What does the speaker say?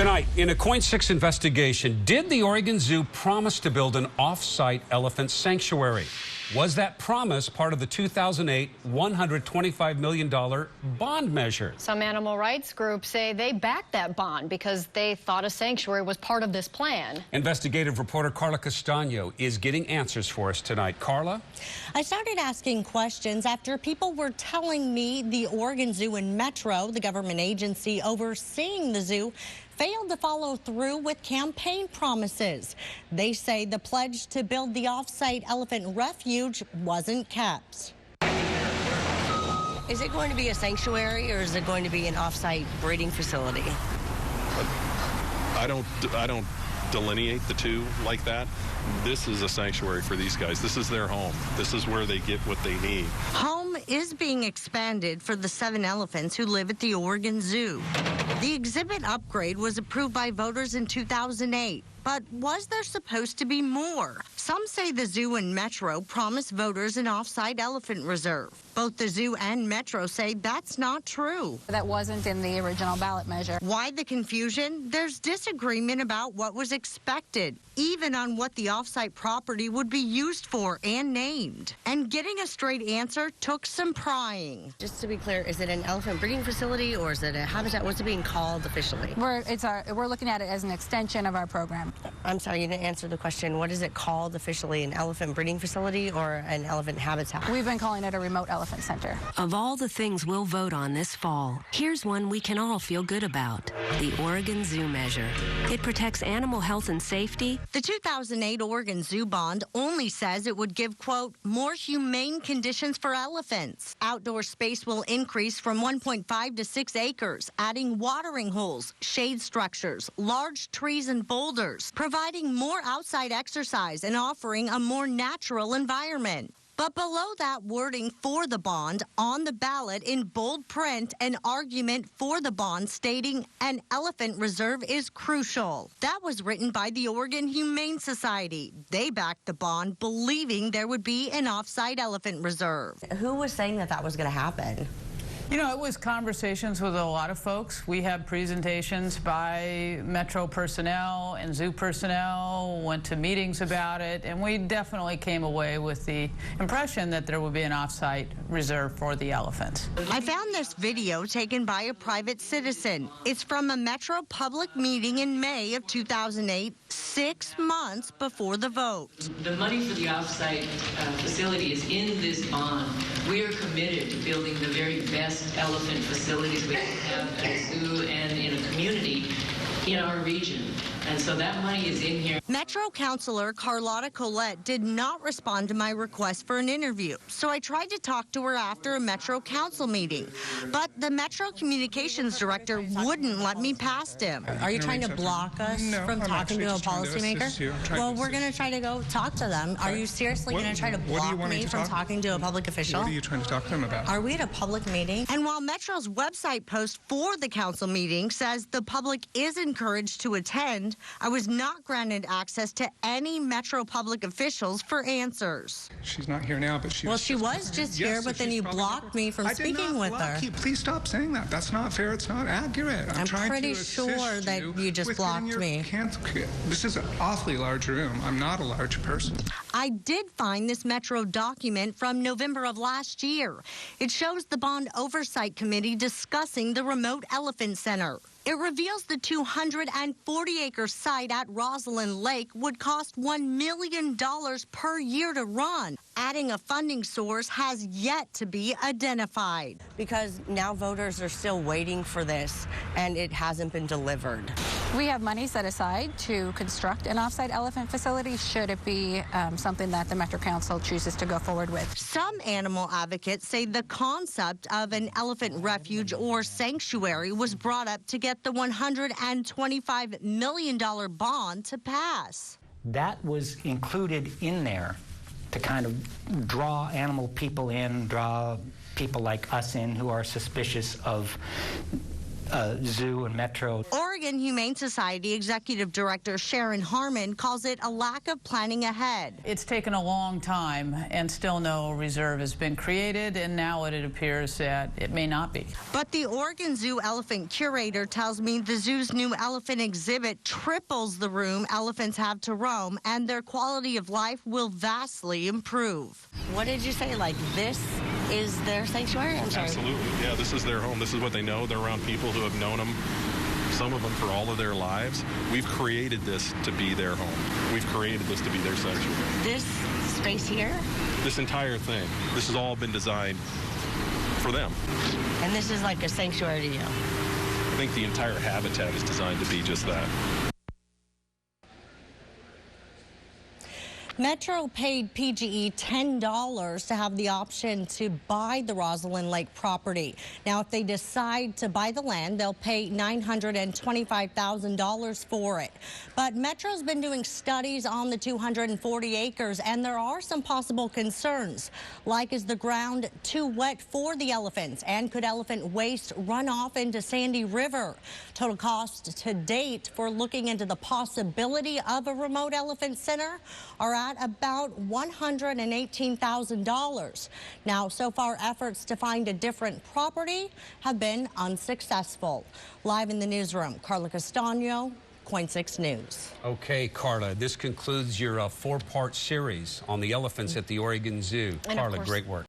Tonight, in a KOIN 6 investigation, did the Oregon Zoo promise to build an off-site elephant sanctuary? Was that promise part of the 2008 $125 million bond measure? Some animal rights groups say they backed that bond because they thought a sanctuary was part of this plan. Investigative reporter Carla Castaño is getting answers for us tonight. Carla? I started asking questions after people were telling me the Oregon Zoo and Metro, the government agency overseeing the zoo, failed to follow through with campaign promises. They say the pledge to build the off-site elephant refuge wasn't kept. Is it going to be a sanctuary or is it going to be an off-site breeding facility? I don't delineate the two like that. This is a sanctuary for these guys. This is their home. This is where they get what they need. Home is being expanded for the 7 elephants who live at the Oregon Zoo. The exhibit upgrade was approved by voters in 2008. But was there supposed to be more? Some say the zoo and Metro promised voters an off-site elephant reserve. Both the zoo and Metro say that's not true. That wasn't in the original ballot measure. Why the confusion? There's disagreement about what was expected, even on what the off-site property would be used for and named. And getting a straight answer took some prying. Just to be clear, is it an elephant breeding facility or is it a habitat? What's it being called officially? We're looking at it as an extension of our program. I'm sorry, you didn't answer the question. What is it called officially, an elephant breeding facility or an elephant habitat? We've been calling it a remote elephant center. Of all the things we'll vote on this fall, here's one we can all feel good about: the Oregon Zoo measure. It protects animal health and safety. The 2008 Oregon Zoo bond only says it would give, quote, more humane conditions for elephants. Outdoor space will increase from 1.5 to 6 acres, adding watering holes, shade structures, large trees and boulders, providing more outside exercise and offering a more natural environment. But below that wording for the bond, on the ballot in bold print, an argument for the bond stating an elephant reserve is crucial. That was written by the Oregon Humane Society. They backed the bond, believing there would be an off-site elephant reserve. Who was saying that that was going to happen? You know, it was conversations with a lot of folks. We had presentations by Metro personnel and zoo personnel, went to meetings about it, and we definitely came away with the impression that there would be an off-site reserve for the elephants. I found this video taken by a private citizen. It's from a Metro public meeting in May of 2008, 6 months before the vote. The money for the off-site facility is in this bond. We are committed to building the very best elephant facilities we can have at a zoo and in a community in our region. And so that money is in here. Metro Councilor Carlotta Collette did not respond to my request for an interview, so I tried to talk to her after a Metro Council meeting. But the Metro Communications Director wouldn't let me past him. Are you trying to block us from talking to a policymaker? Well, we're going to try to go talk to them. Are you seriously going to try to block me from talking to a public official? What are you trying to talk to them about? Are we at a public meeting? And while Metro's website post for the council meeting says the public is encouraged to attend, I was not granted access to any Metro public officials for answers. She's not here now, but she was just here, but then you blocked me from speaking with her. Please stop saying that. That's not fair. It's not accurate. I'm pretty sure that you just blocked me. This is an awfully large room. I'm not a large person. I did find this Metro document from November of last year. It shows the Bond Oversight Committee discussing the remote elephant center. It reveals the 240-acre site at Rosalind Lake would cost $1 million per year to run. Adding a funding source has yet to be identified. Because now voters are still waiting for this, and it hasn't been delivered. We have money set aside to construct an off-site elephant facility should it be something that the Metro Council chooses to go forward with. Some animal advocates say the concept of an elephant refuge or sanctuary was brought up to get the $125 million bond to pass. That was included in there to kind of draw animal people in, draw people like us in who are suspicious of zoo and Metro. Oregon Humane Society Executive Director Sharon Harmon calls it a lack of planning ahead. It's taken a long time, and still no reserve has been created, and now it appears that it may not be. But the Oregon Zoo elephant curator tells me the zoo's new elephant exhibit triples the room elephants have to roam, and their quality of life will vastly improve. What did you say? Like this is their sanctuary? I'm sorry. Absolutely. Yeah, this is their home. This is what they know. They're around people who have known them, some of them for all of their lives. We've created this to be their home. We've created this to be their sanctuary. This space here? This entire thing. This has all been designed for them. And this is like a sanctuary to you? I think the entire habitat is designed to be just that. Metro paid PGE $10 to have the option to buy the Rosalind Lake property. Now, if they decide to buy the land, they'll pay $925,000 for it. But Metro's been doing studies on the 240 acres, and there are some possible concerns, like is the ground too wet for the elephants, and could elephant waste run off into Sandy River? Total cost to date for looking into the possibility of a remote elephant center are at about $118,000. Now, so far, efforts to find a different property have been unsuccessful. Live in the newsroom, Carla Castano, KOIN 6 News. Okay, Carla, this concludes your four-part series on the elephants at the Oregon Zoo. And Carla, great work.